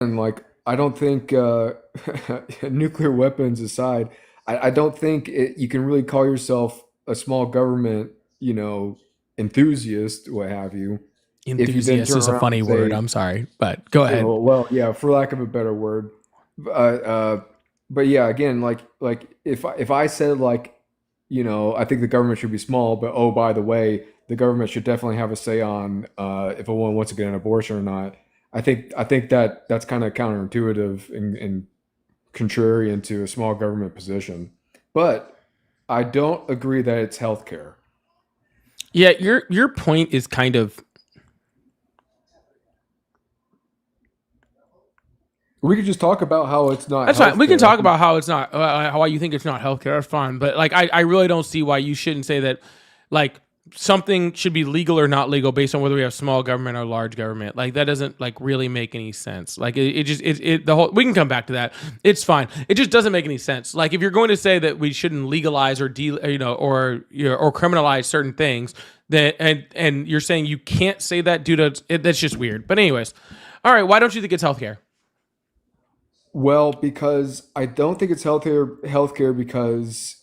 And like, I don't think nuclear weapons aside, I don't think you can really call yourself a small government, enthusiast, what have you, if you then Enthusiast turn is a around funny and word. say, I'm sorry, but go ahead. well, yeah, for lack of a better word. But yeah, again, like if I said like, I think the government should be small, but oh, by the way, the government should definitely have a say on if a woman wants to get an abortion or not. I think that that's kind of counterintuitive and contrarian to a small government position. But I don't agree that it's healthcare. Yeah, your point is kind of We could just talk about how it's not that's fine. We can healthcare. I talk think about how it's not why you think it's not healthcare. That's fine, but like I really don't see why you shouldn't say that like something should be legal or not legal based on whether we have small government or large government. Like that doesn't like really make any sense. Like it just it the whole we can come back to that. It's fine. It just doesn't make any sense. Like if you're going to say that we shouldn't legalize or or criminalize certain things, that and you're saying you can't say that due to that's just weird. But anyways, all right. Why don't you think it's healthcare? well, because I don't think it's healthcare because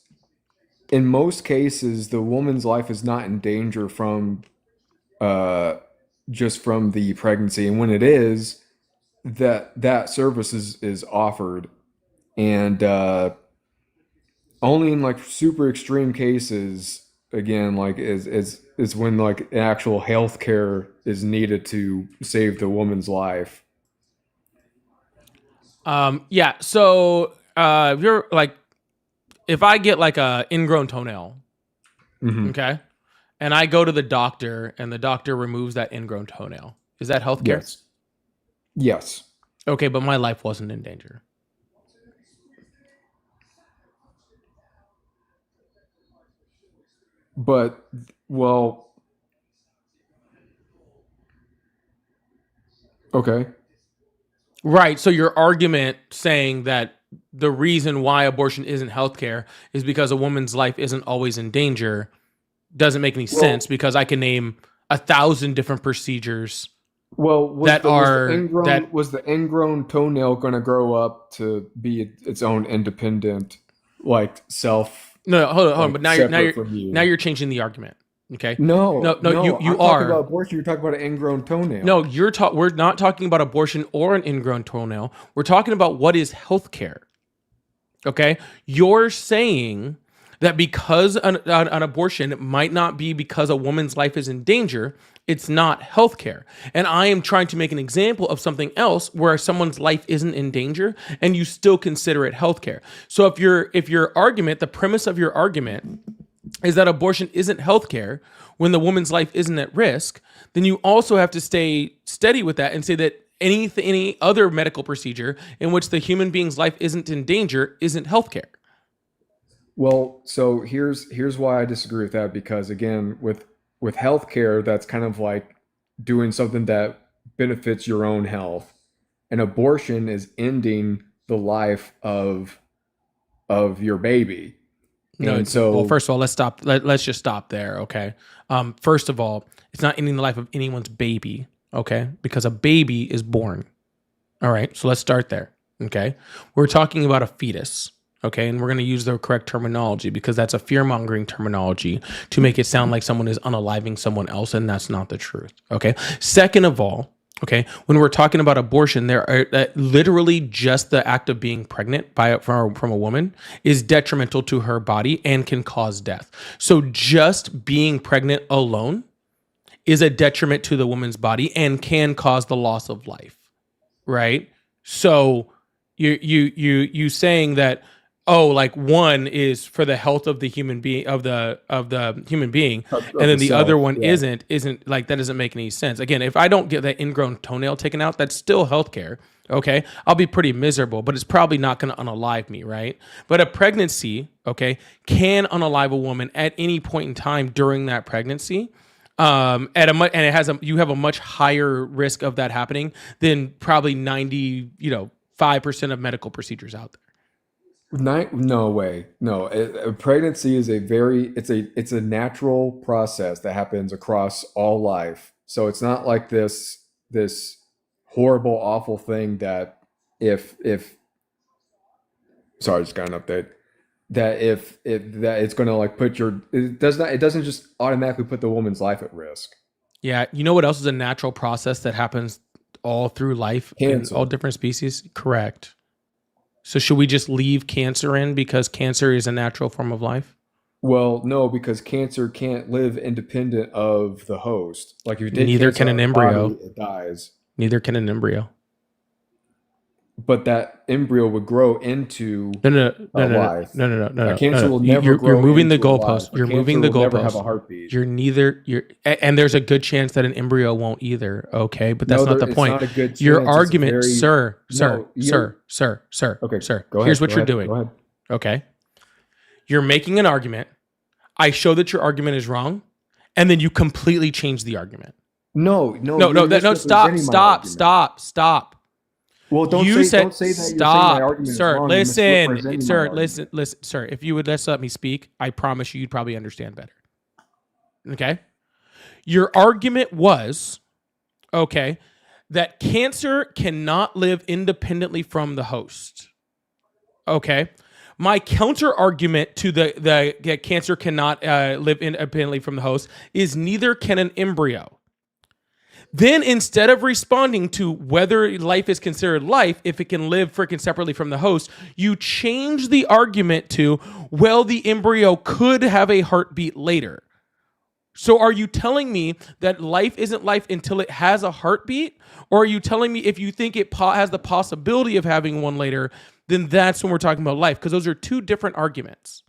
in most cases the woman's life is not in danger from uh just from the pregnancy, and when it is, that service is offered, and only in like super extreme cases, again, like is when like actual health care is needed to save the woman's life. Yeah. So, if you're like, if I get like a ingrown toenail, Hmm. okay, and I go to the doctor and the doctor removes that ingrown toenail, is that healthcare? Yes. Yes. Okay, but my life wasn't in danger. But well, okay. Right. So your argument saying that the reason why abortion isn't healthcare is because a woman's life isn't always in danger doesn't make any sense Well, because I can name 1,000 different procedures well, that are that was the ingrown toenail going to grow up to be its own independent, like self, no, hold on, like but separate from now you? you're changing the argument. Okay. No, No, no, you I'm talking about are. abortion. You're talking about an ingrown No, toenail. we're not talking about abortion or an ingrown toenail. We're talking about what is healthcare. Okay. You're saying that because an abortion might not be because a woman's life is in danger, it's not healthcare. And I am trying to make an example of something else where someone's life isn't in danger and you still consider it healthcare. So if your argument, the premise of your argument is that abortion isn't healthcare when the woman's life isn't at risk, then you also have to stay steady with that and say that any other medical procedure in which the human being's life isn't in danger isn't healthcare. Well, so here's why I disagree with that, because again, with healthcare, that's kind of like doing something that benefits your own health. An abortion is ending the life of your baby. No, And well, so, first of all, let's stop. Let's just stop there, okay? First of all, it's not ending the life of anyone's baby, okay? Because a baby is born. All right, so let's start there. Okay, we're talking about a fetus. Okay, and we're going to use the correct terminology because that's a fear mongering terminology to make it sound like someone is unaliving someone else, and that's not the truth. Okay, second of all, okay, when we're talking about abortion, there are literally just the act of being pregnant from a woman is detrimental to her body and can cause death. So just being pregnant alone is a detriment to the woman's body and can cause the loss of life, right? So you saying that, oh, like one is for the health of the human being of the human being, and of then the the other self, one yeah. isn't like that doesn't make any sense. Again, if I don't get that ingrown toenail taken out, that's still healthcare. Okay, I'll be pretty miserable, but it's probably not going to unalive me, right? But a pregnancy, okay, can unalive a woman at any point in time during that pregnancy, at a and it has a you have a much higher risk of that happening than probably 90 5% of medical procedures out there. No way. No, a pregnancy is it's a natural process that happens across all life. So it's not like this horrible, awful thing that if sorry, I just got an update that if that it's going to like put your it doesn't just automatically put the woman's life at risk. Yeah. You know what else is a natural process that happens all through life in all Cancer. different species? Correct. So should we just leave cancer in because cancer is a natural form of life? Well, no, because cancer can't live independent of the host. Like if you take Neither cancer can out an of the body, embryo. it dies. Neither can an embryo. But that embryo would grow into No, no, no, a no, no, life. no, no, no, no, A no, no, cancer no. will never You're grow moving the into a life. goalpost. A You're moving cancer the will never have a goalpost. heartbeat. You're neither. And there's a good chance that an embryo won't either. Okay, but that's No, not there, the it's point. not a good Your chance. It's a argument, very sir, sir, no. You're sir, sir, sir, okay. sir. Go Here's ahead. what Go you're ahead. doing. Go ahead. Okay, you're making an argument. I show that your argument is wrong, and then you completely change the argument. No, no, No, you're no, no. Stop, misrepresenting my stop, argument. stop, stop. Well, You said don't say that you're saying my stop, argument is sir. wrong. You're Listen, misrepresenting my sir. argument. Listen, sir. If you would just let me speak, I promise you, you'd probably understand better. Okay. Your argument was okay that cancer cannot live independently from the host. Okay. My counter argument to the cancer cannot live independently from the host is neither can an embryo. Then instead of responding to whether life is considered life, if it can live freaking separately from the host, you change the argument to, well, the embryo could have a heartbeat later. So are you telling me that life isn't life until it has a heartbeat? Or are you telling me if you think it has the possibility of having one later, then that's when we're talking about life? Because those are two different arguments.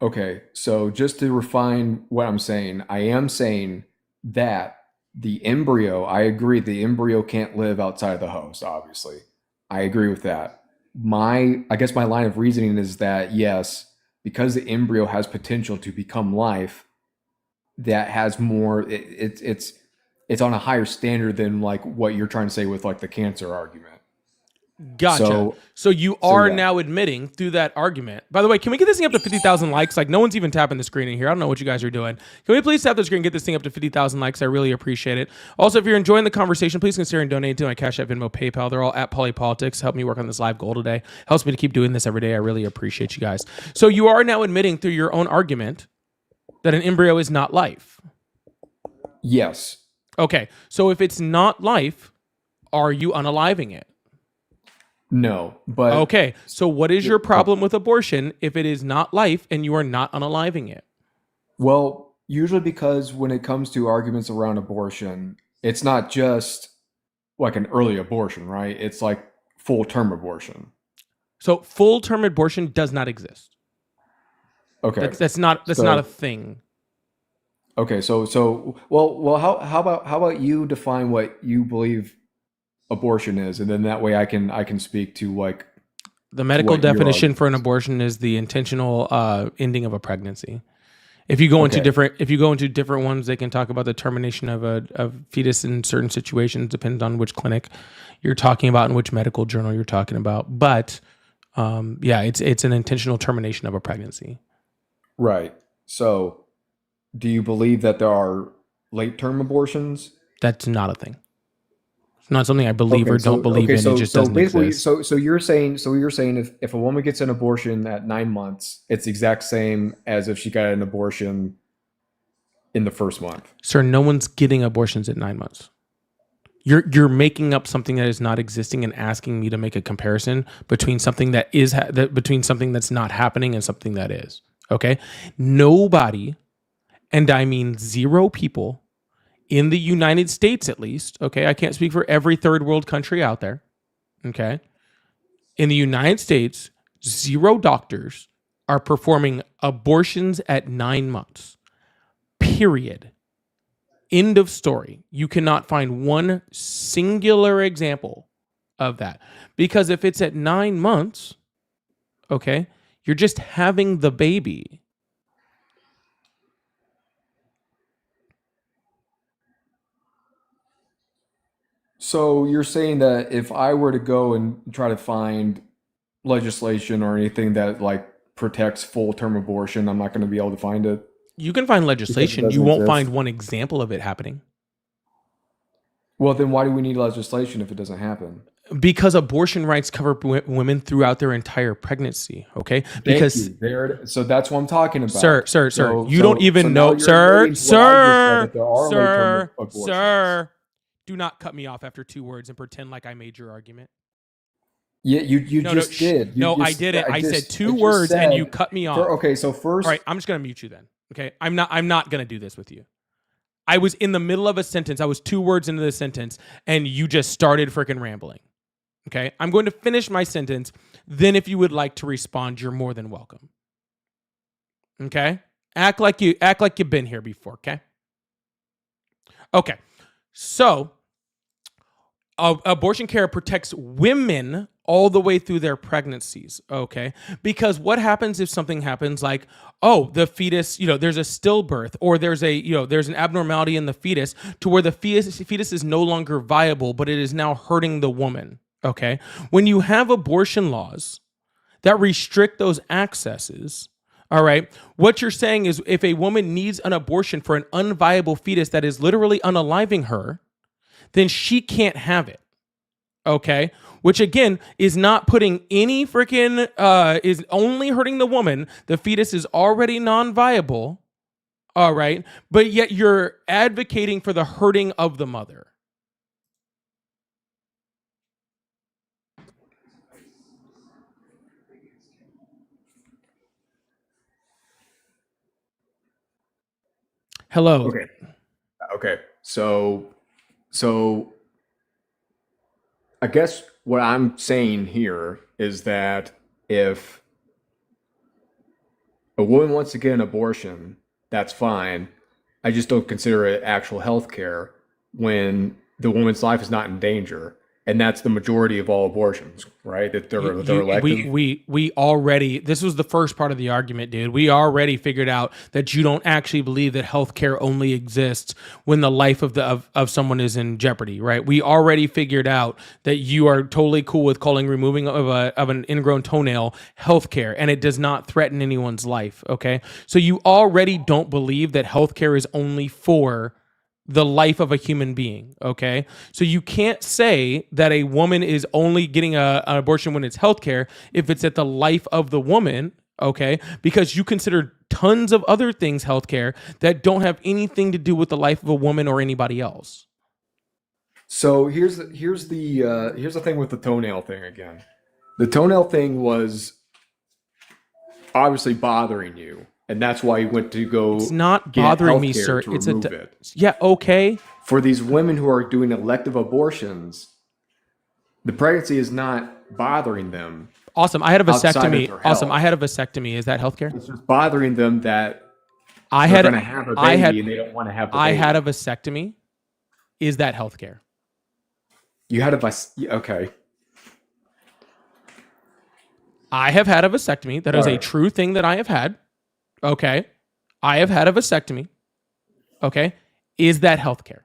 Okay, so just to refine what I'm saying, I am saying that the embryo, I agree, the embryo can't live outside of the host, obviously. I agree with that. I guess my line of reasoning is that yes, because the embryo has potential to become life, that has more, it's on a higher standard than like what you're trying to say with like the cancer argument. Gotcha. So, So you so are yeah. now admitting through that argument. By the way, can we get this thing up to 50,000 likes? Like, no one's even tapping the screen in here. I don't know what you guys are doing. Can we please tap the screen and get this thing up to 50,000 likes? I really appreciate it. Also, if you're enjoying the conversation, please consider donating to my Cash App, Venmo, PayPal. They're all at Polypolitics. Help me work on this live goal today. Helps me to keep doing this every day. I really appreciate you guys. So you are now admitting through your own argument that an embryo is not life. Yes. Okay. So if it's not life, are you unaliving it? No, but Okay, so what is your problem with abortion if it is not life and you are not unaliving it? well, usually because when it comes to arguments around abortion, it's not just like an early abortion, right? It's like full term abortion. So full term abortion does not exist. Okay. That's not a So thing. okay, well how about you define what you believe abortion is, and then that way I can speak to like The to medical what your definition argument for an is. abortion is the intentional ending of a pregnancy. Okay. If you go into different ones, they can talk about the termination of a fetus in certain situations, depends on which clinic you're talking about and which medical journal you're talking about. But yeah, it's an intentional termination of a pregnancy. Right. So, do you believe that there are late term abortions? That's not a thing. It's not something I believe or don't believe in. It just So doesn't basically, exist. so you're saying if a woman gets an abortion at 9 months, it's the exact same as if she got an abortion in the first month. Sir, no one's getting abortions at 9 months. You're making up something that is not existing and asking me to make a comparison between something that is between something that's not happening and something that is. Okay? Nobody, and I mean zero people in the United States at least, okay? I can't speak for every third world country out there. Okay? In the United States, zero doctors are performing abortions at 9 months. Period. End of story. You cannot find one singular example of that. Because if it's at 9 months, okay, you're just having the baby. So you're saying that if I were to go and try to find legislation or anything that like protects full term abortion, I'm not going to be able to find it You can find because it legislation. You doesn't won't find exist. one example of it happening. Well, then why do we need legislation if it doesn't happen? Because abortion rights cover women throughout their entire pregnancy. Okay, Thank because you. There. So that's what I'm talking sir, about. sir, sir, So you don't so even now know, you're admitting to what I just said that there are late term abortions. sir. Do not cut me off after 2 words and pretend like I made your argument. Yeah, you No, no, just did. You no, I just didn't. I said I two just words and you said cut me for off. okay. So All right, first, I'm just gonna mute you then. Okay, I'm not gonna do this with you. I was in the middle of a sentence. I was 2 words into the sentence, and you just started freaking rambling. Okay, I'm going to finish my sentence. Then, if you would like to respond, you're more than welcome. Okay, act like you've been here before. Okay. Okay. So, abortion care protects women all the way through their pregnancies. Okay, because what happens if something happens like, oh, the fetus, there's a stillbirth, or there's an abnormality in the fetus to where the fetus is no longer viable, but it is now hurting the woman. Okay, when you have abortion laws that restrict those accesses, all right, what you're saying is if a woman needs an abortion for an unviable fetus that is literally unaliving her, then she can't have it. Okay. Which again is not putting any freaking, is only hurting the woman. The fetus is already non viable. All right. But yet you're advocating for the hurting of the mother. Hello. okay, okay. So I guess what I'm saying here is that if a woman wants to get an abortion, that's fine. I just don't consider it actual health care when the woman's life is not in danger. And that's the majority of all abortions, right? That they're elective. We already, this was the first part of the argument, dude. We already figured out that you don't actually believe that healthcare only exists when the life of someone is in jeopardy, right? We already figured out that you are totally cool with calling removing of an ingrown toenail healthcare, and it does not threaten anyone's life. Okay, so you already don't believe that healthcare is only for the life of a human being. Okay. So you can't say that a woman is only getting an abortion when it's healthcare if it's at the life of the woman. Okay. Because you consider tons of other things healthcare that don't have anything to do with the life of a woman or anybody else. So here's the thing with the toenail thing again. The toenail thing was obviously bothering you, and that's why you went to It's go not get bothering me, health care sir. to remove it. Yeah. Okay. For these women who are doing elective abortions, the pregnancy is not bothering them Awesome. I had a outside of vasectomy. their Awesome. I health. had a vasectomy. Is that healthcare? It's just bothering them that I they're had, going to have a I baby had, and they don't want to have the I had a baby. vasectomy. Is that healthcare? You had a okay. I have had a vasectomy. That All is a right. true thing that I have had. Okay. I have had a vasectomy. Okay. Is that healthcare?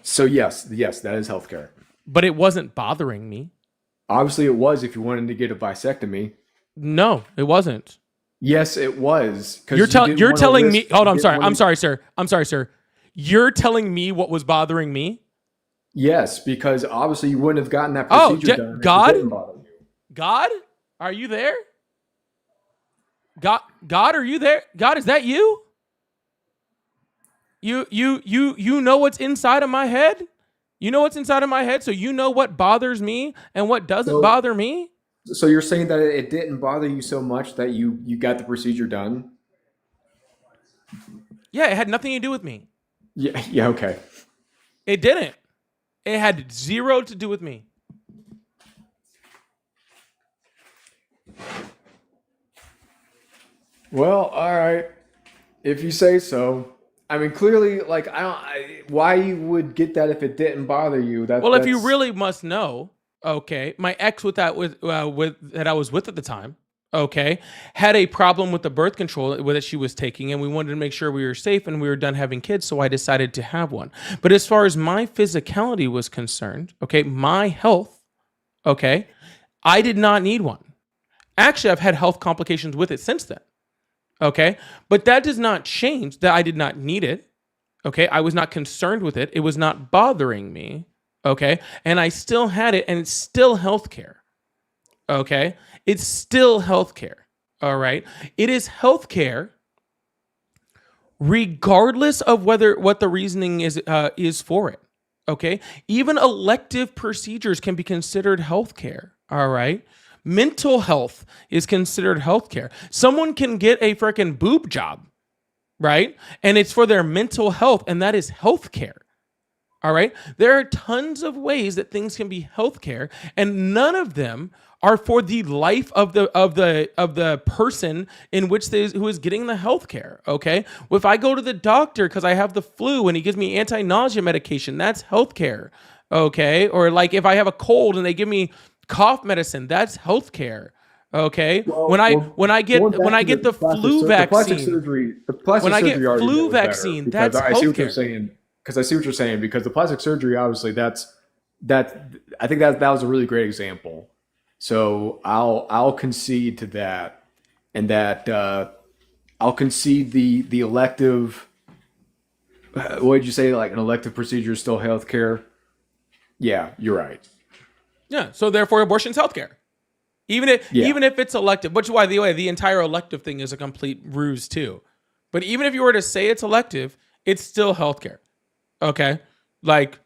So yes, that is healthcare. But it wasn't bothering me. Obviously, it was if you wanted to get a vasectomy. No, it wasn't. Yes, it was because You're telling me, hold on, I'm You didn't sorry. want I'm to. sorry, sir. I'm sorry, sir. You're telling me what was bothering me? Yes, because obviously you wouldn't have gotten that Oh, procedure done if it God? didn't bother you. God? Are you there? God, are you there? God, is that you? You know what's inside of my head? You know what's inside of my head, so you know what bothers me and what doesn't So, bother me? so you're saying that it didn't bother you so much that you got the procedure done? Yeah, it had nothing to do with me. Yeah, yeah, okay. It didn't. It had zero to do with me. Well, all right. If you say so. I mean, clearly, like why you would get that if it didn't bother you? Well, if you That's really must know, okay, my ex with that I was with at the time, okay, had a problem with the birth control that she was taking, and we wanted to make sure we were safe and we were done having kids, so I decided to have one. But as far as my physicality was concerned, okay, my health, okay, I did not need one. Actually, I've had health complications with it since then. Okay. But that does not change that I did not need it. Okay. I was not concerned with it. It was not bothering me. Okay. And I still had it, and it's still healthcare. Okay. It's still healthcare. All right. It is healthcare regardless of whether what the reasoning is for it. Okay. Even elective procedures can be considered healthcare. All right. Mental health is considered healthcare. Someone can get a freaking boob job, right? And it's for their mental health, and that is healthcare. All right. There are tons of ways that things can be healthcare, and none of them are for the life of the person in which who is getting the healthcare. Okay. Well, if I go to the doctor because I have the flu and he gives me anti-nausea medication, that's healthcare. Okay. Or like if I have a cold and they give me cough medicine, that's healthcare. Okay. Well, well, When I going back to get the flu vaccine, the plastic when I surgery get argument flu was better vaccine, because that's I see what you're healthcare. saying. Because I see what you're saying. Because the plastic surgery, obviously, that I think that was a really great example. So I'll concede to that, and that I'll concede the elective. What did you say? Like an elective procedure is still healthcare. Yeah, you're right. Yeah. So therefore, abortion's healthcare. Yeah, Even if it's elective, which is why the entire elective thing is a complete ruse too. But even if you were to say it's elective, it's still healthcare. Okay, like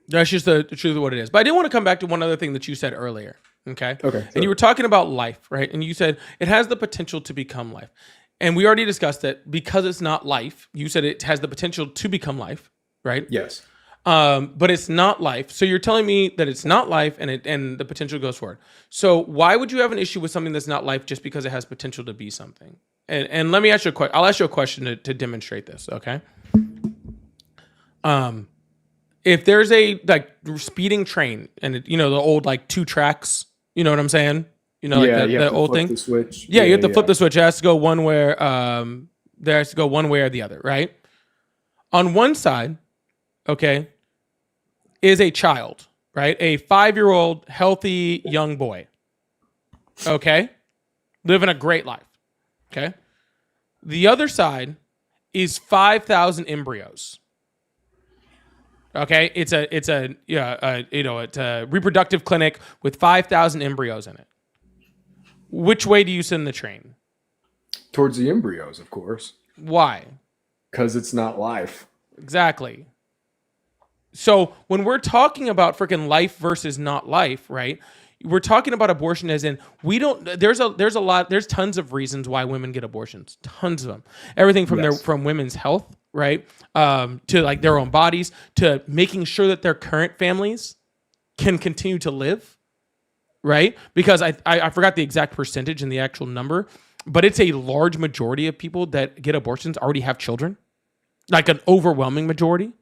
that's just the truth of what it is. But I did want to come back to one other thing that you said earlier. Okay. okay, And you sure. were talking about life, right? And you said it has the potential to become life. And we already discussed that because it's not life. You said it has the potential to become life, right? Yes. But it's not life. So you're telling me that it's not life, and the potential goes forward. So why would you have an issue with something that's not life just because it has potential to be something? And let me ask you a question. I'll ask you a question to demonstrate this. Okay. If there's a like speeding train, and the old like two tracks, you know what I'm saying? Like Yeah, you have the to old flip thing. the switch. Yeah, you have to Yeah. flip the switch. It has to go one way. There has to go one way or the other, right? On one side, okay, is a child, right? A 5-year-old healthy young boy. Okay, living a great life. Okay. The other side is 5,000 embryos. Okay, it's a reproductive clinic with 5,000 embryos in it. Which way do you send the train? Towards the embryos, of course, Why? because it's not life. Exactly. So when we're talking about freaking life versus not life, right? We're talking about abortion as in we don't. There's tons of reasons why women get abortions. Tons of them. Everything from Yes. from women's health, right, to like their own bodies, to making sure that their current families can continue to live, right? Because I forgot the exact percentage and the actual number, but it's a large majority of people that get abortions already have children, like an overwhelming majority.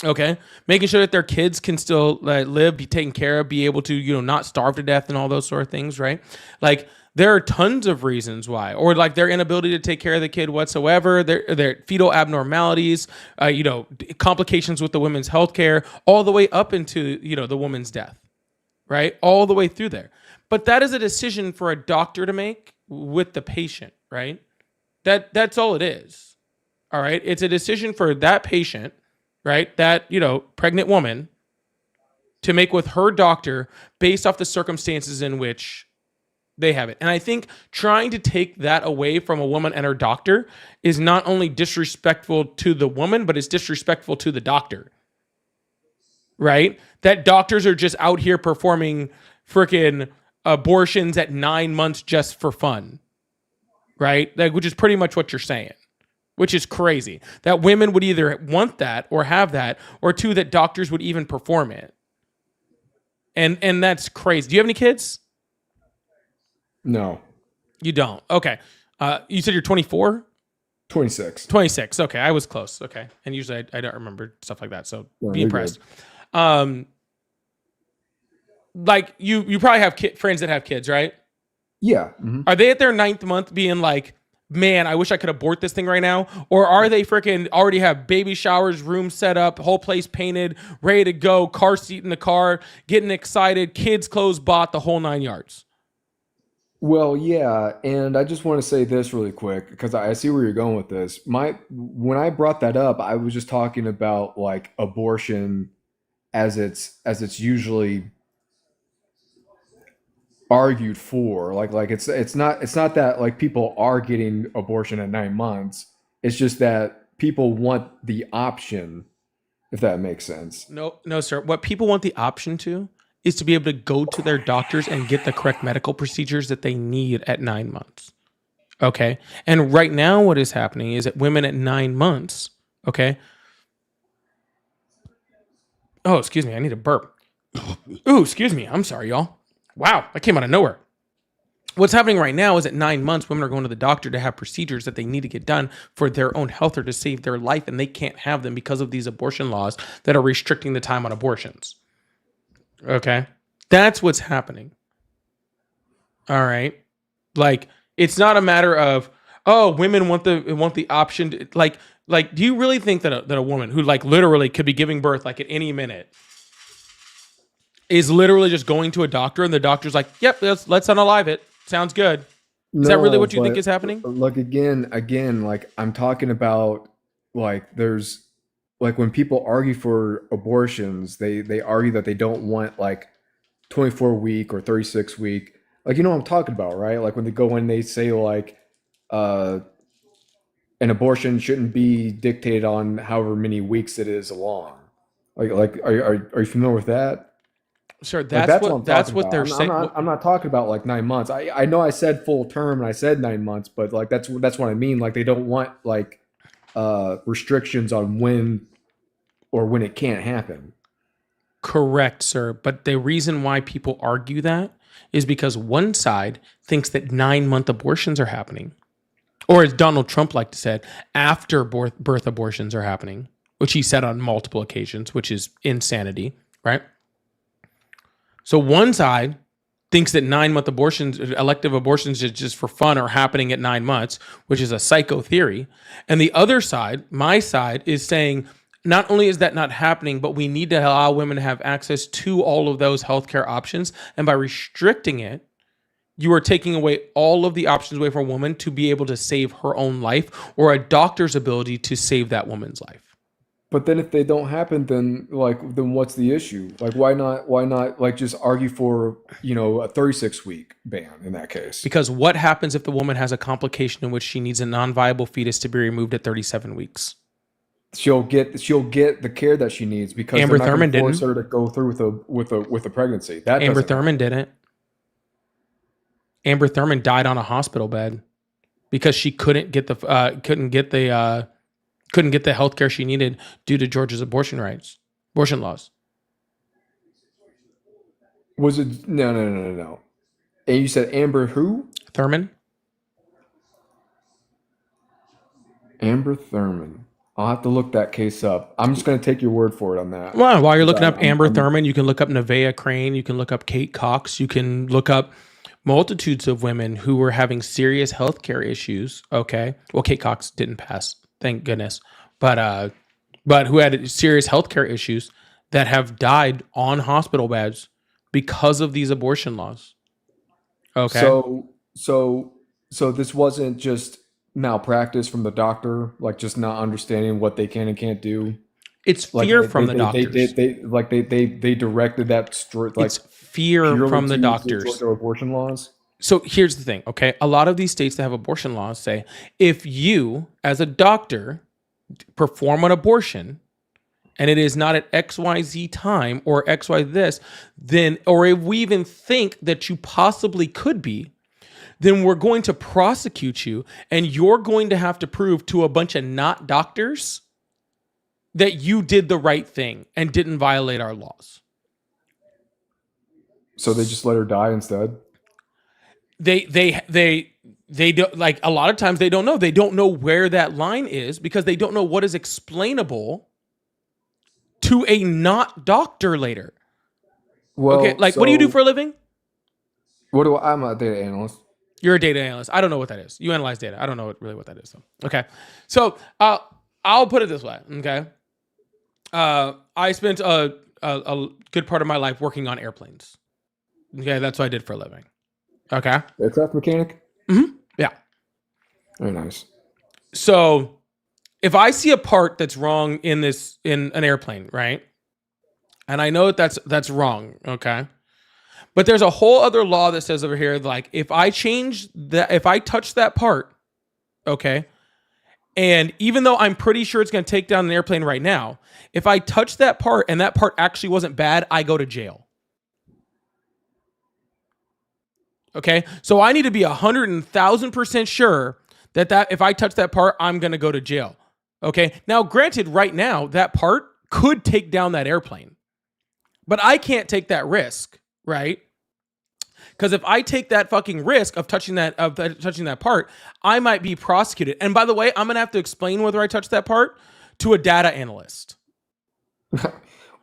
Okay, making sure that their kids can still live, be taken care of, be able to not starve to death and all those sort of things, right? Like there are tons of reasons why, or like their inability to take care of the kid whatsoever, their fetal abnormalities, complications with the women's health care, all the way up into the woman's death, right? All the way through there. But that is a decision for a doctor to make with the patient, right? That's all it is. All right, it's a decision for that patient, right? That, pregnant woman to make with her doctor based off the circumstances in which they have it. And I think trying to take that away from a woman and her doctor is not only disrespectful to the woman, but it's disrespectful to the doctor, right? That doctors are just out here performing freaking abortions at 9 months just for fun, right? Like, which is pretty much what you're saying. Which is crazy. That women would either want that or have that, or two, that doctors would even perform it. And that's crazy. Do you have any kids? No. You don't. Okay. You said you're 24? 26. 26. Okay. I was close. Okay. And usually I don't remember stuff like that. So No, be you're impressed. Like you probably have friends that have kids, right? Yeah. Mhm. Are they at their 9th month being like, man, I wish I could abort this thing right now? Or are they freaking already have baby showers, room set up, whole place painted, ready to go, car seat in the car, getting excited, kids clothes bought, the whole 9 yards? Well, yeah, and I just want to say this really quick because I see where you're going with this. My when I brought that up, I was just talking about like abortion as it's usually argued for. Like it's not that like people are getting abortion at 9 months. It's just that people want the option, if that makes sense. No, no, sir. What people want the option to is to be able to go to their doctors and get the correct medical procedures that they need at 9 months. Okay. And right now, what is happening is that women at 9 months, okay. Oh, excuse me. I need a burp. Ooh, excuse me. I'm sorry, y'all. Wow. That came out of nowhere. What's happening right now is at 9 months, women are going to the doctor to have procedures that they need to get done for their own health or to save their life, and they can't have them because of these abortion laws that are restricting the time on abortions. Okay. That's what's happening. All right. Like it's not a matter of oh, women want the option to, like do you really think that that a woman who like literally could be giving birth like at any minute is literally just going to a doctor and the doctor's like, "Yep, let's unalive it. Sounds good." Is that really No, what you think but is happening? like again, like I'm talking about like there's like when people argue for abortions, they argue that they don't want like 24-week or 36-week. Like you know what I'm talking about, right? Like when they say like uh an abortion shouldn't be dictated on however many weeks it is along. Like are you familiar with that? Sure, Like that's that's what what I'm talking what about. they're I'm saying. not I'm not talking about like 9 months. I know I said full term and I said 9 months, but like that's what I mean. Like they don't want like restrictions on when or when it can't happen. Correct, sir. But the reason why people argue that is because one side thinks that 9 month abortions are happening. Or as Donald Trump liked to said, after birth abortions are happening, which he said on multiple occasions, which is insanity, right? So one side thinks that 9 month abortions, elective abortions, is just for fun are happening at 9 months, which is a psycho theory. And the other side, my side, is saying not only is that not happening, but we need to allow women to have access to all of those healthcare options. And by restricting it, you are taking away all of the options away from a woman to be able to save her own life or a doctor's ability to save that woman's life. But then if they don't happen, then what's the issue? Like why not like just argue for, a 36-week ban in that case? Because what happens if the woman has a complication in which she needs a non viable fetus to be removed at 37 weeks? She'll get the care that she needs because they're Amber not going Thurman to force didn't. her to go through with a pregnancy. That Amber doesn't Thurman happen. didn't. Amber Thurman died on a hospital bed because she couldn't get the health care she needed due to Georgia's abortion laws. Was it no. And you said Amber who? Thurman. Amber Thurman. I'll have to look that case up. I'm just going to take your word for it on that. Well, while you're 'Cause looking up Amber I'm Thurman, you can look up Nevaeh Crane, you can look up Kate Cox, you can look up multitudes of women who were having serious healthcare issues. Okay, well, Kate Cox didn't pass, thank goodness, but who had serious healthcare issues that have died on hospital beds because of these abortion laws. Okay, so so so this wasn't just malpractice from the doctor, like just not understanding what they can and can't do. it's Like fear from the they doctors. did they directed that It's like fear purely from the to the doctors. Georgia abortion laws. So here's the thing, okay? A lot of these states that have abortion laws say if you, as a doctor, perform an abortion and it is not at XYZ time or XY this, then, or if we even think that you possibly could be, then we're going to prosecute you and you're going to have to prove to a bunch of not doctors that you did the right thing and didn't violate our laws. So they just let her die instead. They don't, like, a lot of times they don't know where that line is because they don't know what is explainable to a not doctor later. Okay, Well, like what do you do so for a living? I'm a data analyst. You're a data analyst. I don't know what that is. You analyze data. I don't know really what that is though. Okay, so I'll put it this way. Okay, I spent a good part of my life working on airplanes. Okay, that's what I did for a living. Okay. Aircraft mechanic. Yeah. Very nice. So if I see a part that's wrong in an airplane, right? And I know that's wrong, okay? But there's a whole other law that says over here, like if I touch that part, okay, and even though I'm pretty sure it's going to take down an airplane right now, if I touch that part and that part actually wasn't bad, I go to jail. Okay, so I need to be 100,000% sure that if I touch that part, I'm going to go to jail. Okay, now granted, right now that part could take down that airplane, but I can't take that risk, right? Because if I take that fucking risk of touching that part, I might be prosecuted. And by the way, I'm gonna have to explain whether I touched that part to a data analyst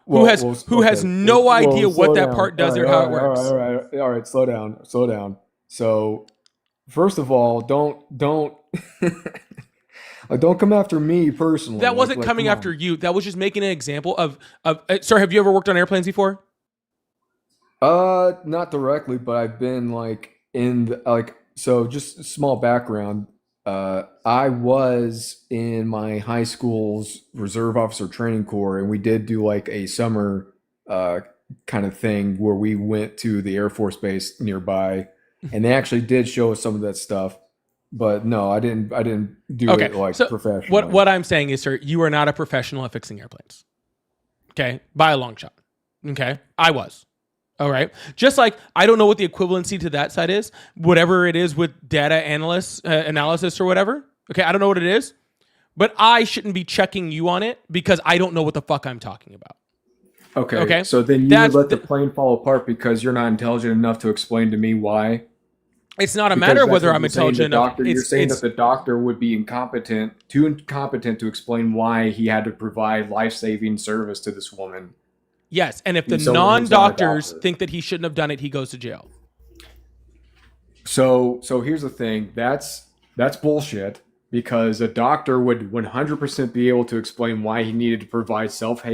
who has no idea what that part does or how it works. All right. Slow down. So, first of all, don't like, don't come after me personally. That wasn't coming after you. That was just making an example of. Sorry, have you ever worked on airplanes before? Not directly, but I've been like so just small background. I was in my high school's reserve officer training corps, and we did do like a summer uh kind of thing where we went to the Air Force base nearby, and they actually did show us some of that stuff. But no, I didn't do it like so professionally. What I'm saying is, sir, you are not a professional at fixing airplanes. Okay, by a long shot. Okay, I was. All right. Just like I don't know what the equivalency to that side is, whatever it is with data analysis or whatever. Okay. I don't know what it is, but I shouldn't be checking you on it because I don't know what the fuck I'm talking about. Okay. So then you would let the plane fall apart because you're not intelligent enough to explain to me why? It's not a matter of whether I'm intelligent enough. You're saying that the doctor would be too incompetent to explain why he had to provide life-saving service to this woman. Yes, and if the non-doctors think that he shouldn't have done it, he goes to jail. So here's the thing. That's bullshit, because a doctor would 100% be able to explain why he needed to provide health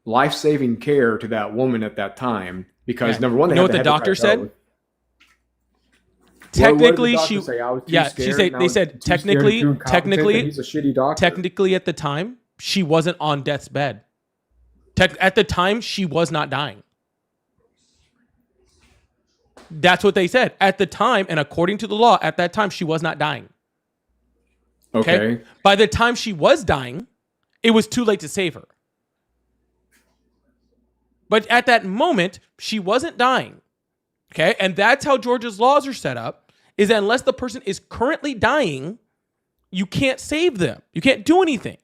life-saving care to that woman at that time, because number one, you know what the doctor said? Technically, she said technically he's a shitty doctor. Technically at the time, she wasn't on death's bed. At the time, she was not dying. That's what they said. At the time, and according to the law, at that time, she was not dying. Okay? By the time she was dying, it was too late to save her. But at that moment, she wasn't dying. Okay? And that's how Georgia's laws are set up, is that unless the person is currently dying, you can't save them. You can't do anything.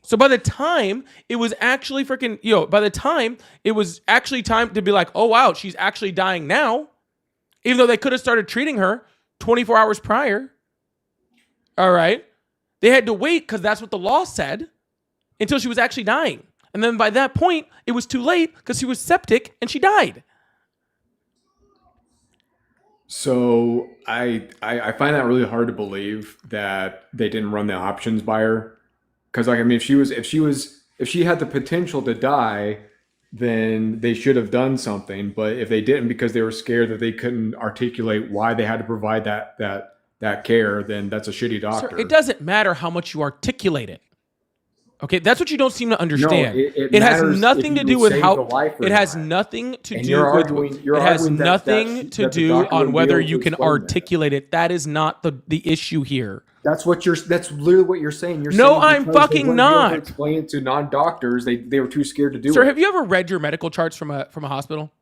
So by the time it was actually by the time it was actually time to be like, oh, wow, she's actually dying now, even though they could have started treating her 24 hours prior. All right. They had to wait because that's what the law said until she was actually dying. And then by that point, it was too late because she was septic and she died. So I find that really hard to believe that they didn't run the options by her. Because like, I mean, if she had the potential to die, then they should have done something. But if they didn't, because they were scared that they couldn't articulate why they had to provide that care, then that's a shitty doctor. Sir, it doesn't matter how much you articulate it. Okay, that's what you don't seem to understand. No, it has nothing to do with how. It has nothing to do with. It has nothing to do on whether you can articulate it. That is not the issue here. That's literally what you're saying. No, I'm fucking not. Explain it to non-doctors. They were too scared to do it. Sir, have you ever read your medical charts from a hospital?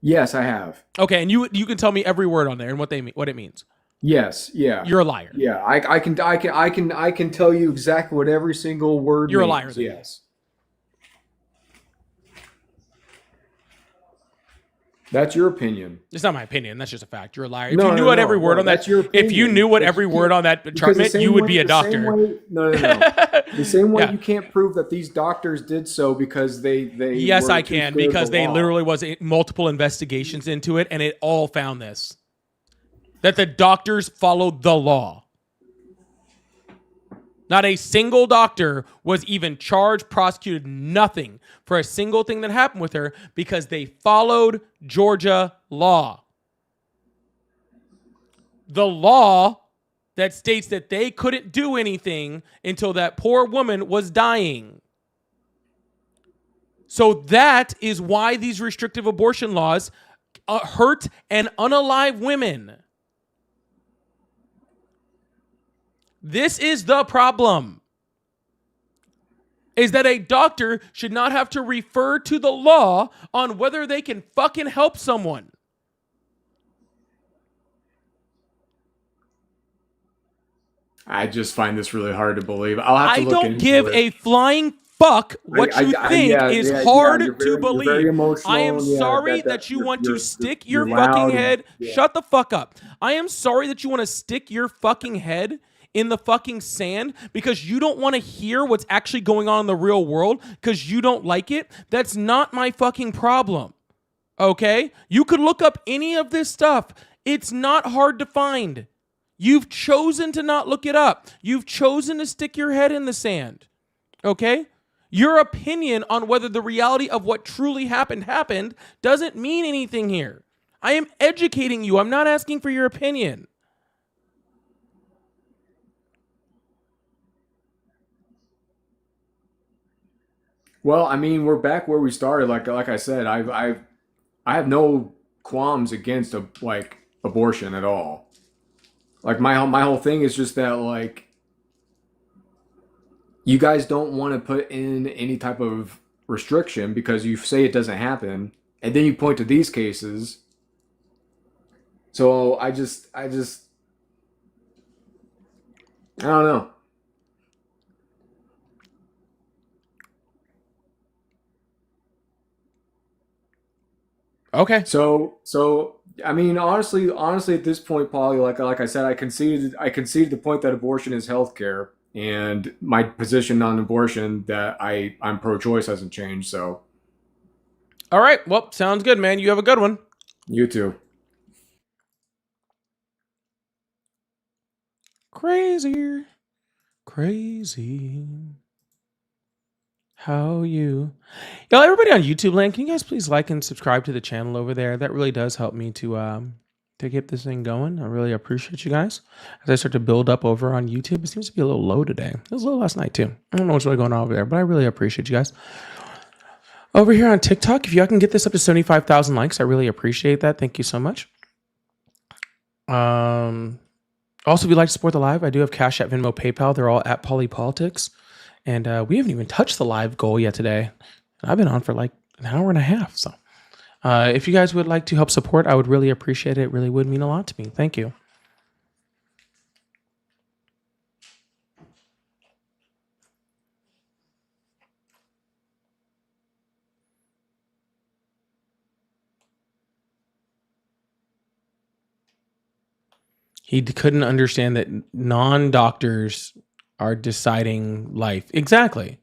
Yes, I have. Okay, and you can tell me every word on there and what it means. Yes, yeah. You're a liar. Yeah, I can tell you exactly what every single word You're means. a liar. Then. Yes. That's your opinion. It's not my opinion. That's just a fact. You're a liar. If you knew what every word on that, if you knew what every word on that chart meant, you would be a doctor. No. The same way you can't prove that these doctors did so because they. Yes, I can, because they literally was multiple investigations into it, and it all found this. That the doctors followed the law. Not a single doctor was even charged, prosecuted, nothing for a single thing that happened with her because they followed Georgia law. The law that states that they couldn't do anything until that poor woman was dying. So that is why these restrictive abortion laws hurt and unalive women. This is the problem. Is that a doctor should not have to refer to the law on whether they can fucking help someone. I just find this really hard to believe. I'll have to look into it. I don't give a flying fuck what you think is hard to believe. I am sorry that you want to stick your fucking head. Shut the fuck up. I am sorry that you want to stick your fucking head in the fucking sand because you don't want to hear what's actually going on in the real world because you don't like it. That's not my fucking problem. Okay? You could look up any of this stuff. It's not hard to find. You've chosen to not look it up. You've chosen to stick your head in the sand. Okay? Your opinion on whether the reality of what truly happened doesn't mean anything here. I am educating you. I'm not asking for your opinion. Well, I mean, we're back where we started. Like I said, I have no qualms against abortion at all. Like my whole thing is just that like you guys don't want to put in any type of restriction because you say it doesn't happen, and then you point to these cases. So I don't know. Okay. So I mean, honestly, at this point, Polly, like I said, I conceded the point that abortion is healthcare, and my position on abortion that I'm pro-choice hasn't changed. So, All right. Well, sounds good, man. You have a good one. you too. Crazy. How you? Yo, everybody on YouTube land, can you guys please like and subscribe to the channel over there? That really does help me to keep this thing going. I really appreciate you guys. As I start to build up over on YouTube, it seems to be a little low today. It was low last night too. I don't know what's really going on over there, but I really appreciate you guys. Over here on TikTok, if y'all can get this up to 75,000 likes, I really appreciate that. Thank you so much. Also, if you'd like to support the live, I do have Cash App, Venmo, PayPal. They're all at Polypolitics. And we haven't even touched the live goal yet today. I've been on for like an hour and a half. So if you guys would like to help support, I would really appreciate it. It really would mean a lot to me. Thank you. He couldn't understand that non-doctors are deciding life. Exactly.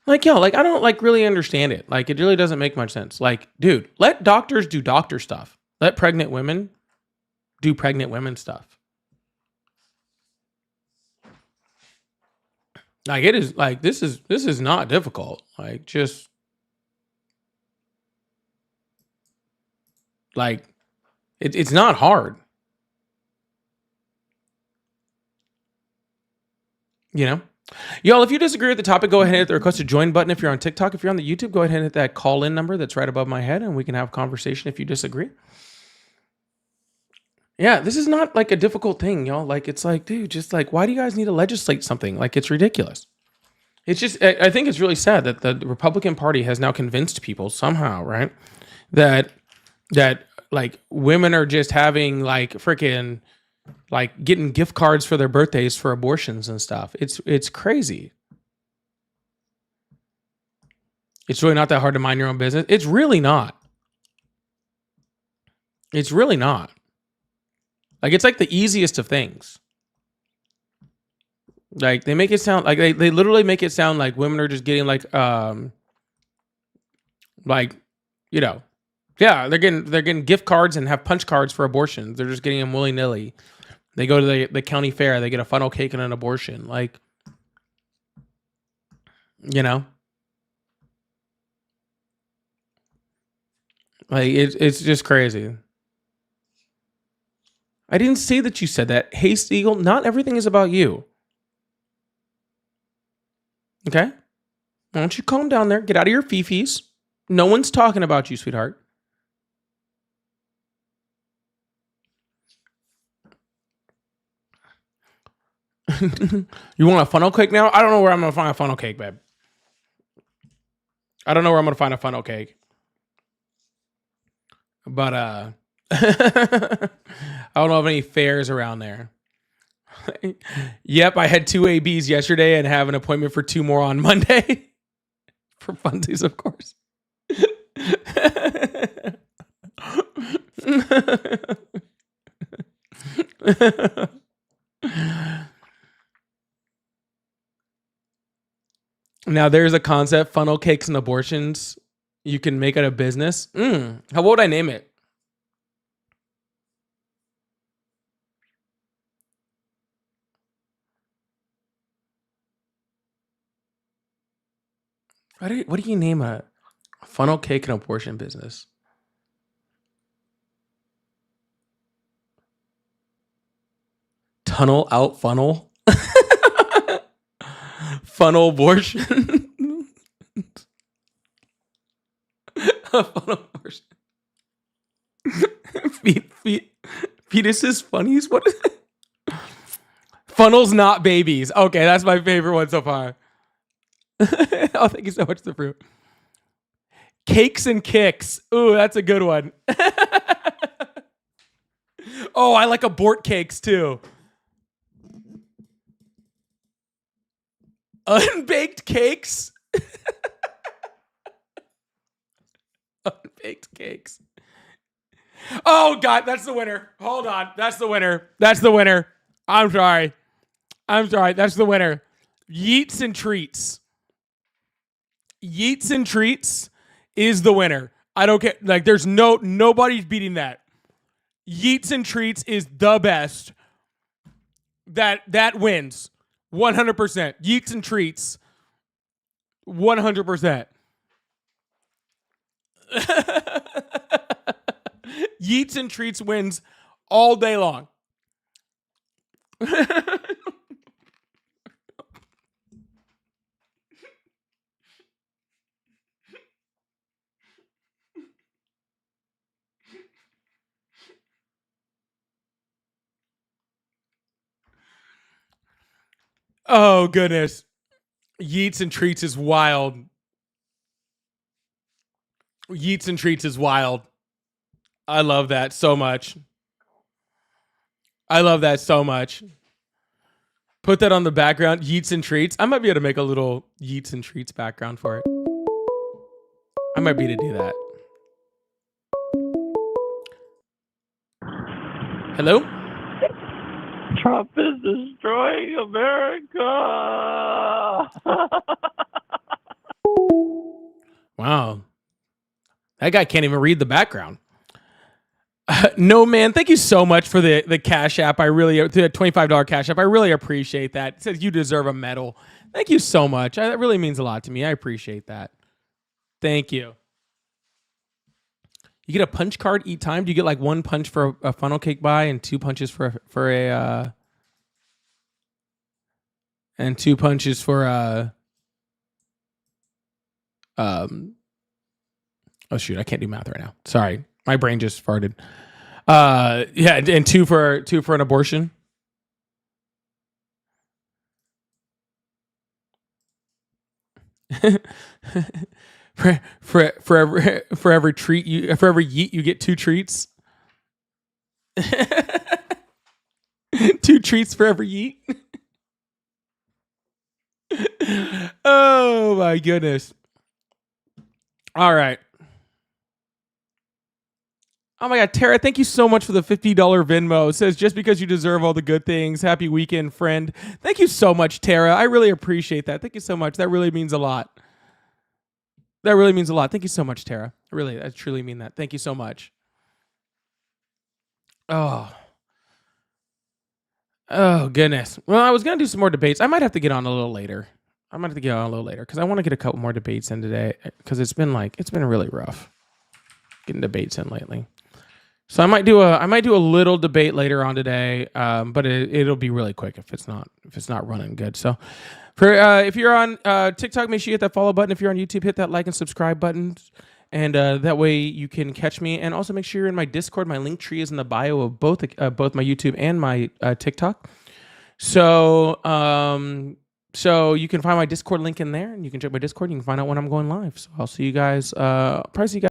Like, yo, like, I don't like really understand it. Like, it really doesn't make much sense. Like, dude, let doctors do doctor stuff. Let pregnant women do pregnant women stuff. Like, it is like, this is not difficult. Like, just like, it's not hard. You know? Y'all, if you disagree with the topic, go ahead and hit the request to join button. If you're on TikTok, if you're on the YouTube, go ahead and hit that call in number that's right above my head and we can have a conversation if you disagree. Yeah, this is not like a difficult thing, y'all. Like, it's like, dude, just like, why do you guys need to legislate something? Like, it's ridiculous. It's just, I think it's really sad that the Republican Party has now convinced people somehow, right? That like women are just having like freaking like getting gift cards for their birthdays for abortions and stuff. It's crazy. It's really not that hard to mind your own business. It's really not. It's really not. Like, it's like the easiest of things. Like, they make it sound like they literally make it sound like women are just getting like you know, yeah, they're getting gift cards and have punch cards for abortions. They're just getting them willy-nilly. They go to the county fair. They get a funnel cake and an abortion. Like, you know, like it's just crazy. I didn't say that you said that. Hey, Eagle, not everything is about you. Okay? Why don't you calm down there? Get out of your fifis. No one's talking about you, sweetheart. You want a funnel cake now? I don't know where I'm going to find a funnel cake, babe. I don't know where I'm going to find a funnel cake. But, I don't know of any fairs around there. Yep, I had 2 ABs yesterday and have an appointment for 2 more on Monday. For funsies, of course. Now there's a concept, funnel cakes and abortions. You can make it a business. How would I name it? What do you name a funnel cake and abortion business? Tunnel out funnel. Funnel abortion. A funnel abortion. Fetuses funnies. What is it? Funnels, not babies. Okay, that's my favorite one so far. Oh, thank you so much, the fruit. Cakes and kicks. Ooh, that's a good one. Oh, I like abort cakes too. Unbaked cakes. Unbaked cakes. Oh God, that's the winner. Hold on, that's the winner. That's the winner. I'm sorry. That's the winner. Yeets and treats. Yeets and treats is the winner. I don't care. Like, there's nobody's beating that. Yeets and treats is the best. That wins. 100%. Yeets and treats. 100%. Yeets and treats wins all day long. Oh, goodness. Yeets and treats is wild. Yeets and treats is wild. I love that so much. I love that so much. Put that on the background. Yeets and treats. I might be able to make a little Yeets and treats background for it. I might be able to do that. Hello? Trump is destroying America. Wow. That guy can't even read the background. No, man. Thank you so much for the Cash App. The $25 Cash App. I really appreciate that. It says you deserve a medal. Thank you so much. That really means a lot to me. I appreciate that. Thank you. You get a punch card each time. Do you get like 1 punch for a funnel cake buy and 2 punches for a and 2 punches for a oh shoot, I can't do math right now. Sorry. My brain just farted. Yeah, and 2 for an abortion. for every treat for every yeet you get 2 treats. 2 treats for every yeet. Oh my goodness. All right. Oh my God, Tara, thank you so much for the $50 Venmo. It says, just because you deserve all the good things. Happy weekend, friend. Thank you so much, Tara. I really appreciate that. Thank you so much. That really means a lot. That really means a lot. Thank you so much, Tara. I truly mean that. Thank you so much. Oh. Oh goodness. Well, I was gonna do some more debates. I might have to get on a little later. Because I want to get a couple more debates in today. Because it's been really rough getting debates in lately. So I might do a little debate later on today. But it'll be really quick if it's not running good. So if you're on TikTok, make sure you hit that follow button. If you're on YouTube, hit that like and subscribe button. And that way you can catch me. And also make sure you're in my Discord. My link tree is in the bio of both my YouTube and my TikTok. So you can find my Discord link in there, and you can check my Discord. And you can find out when I'm going live. So I'll see you guys. Probably see you guys.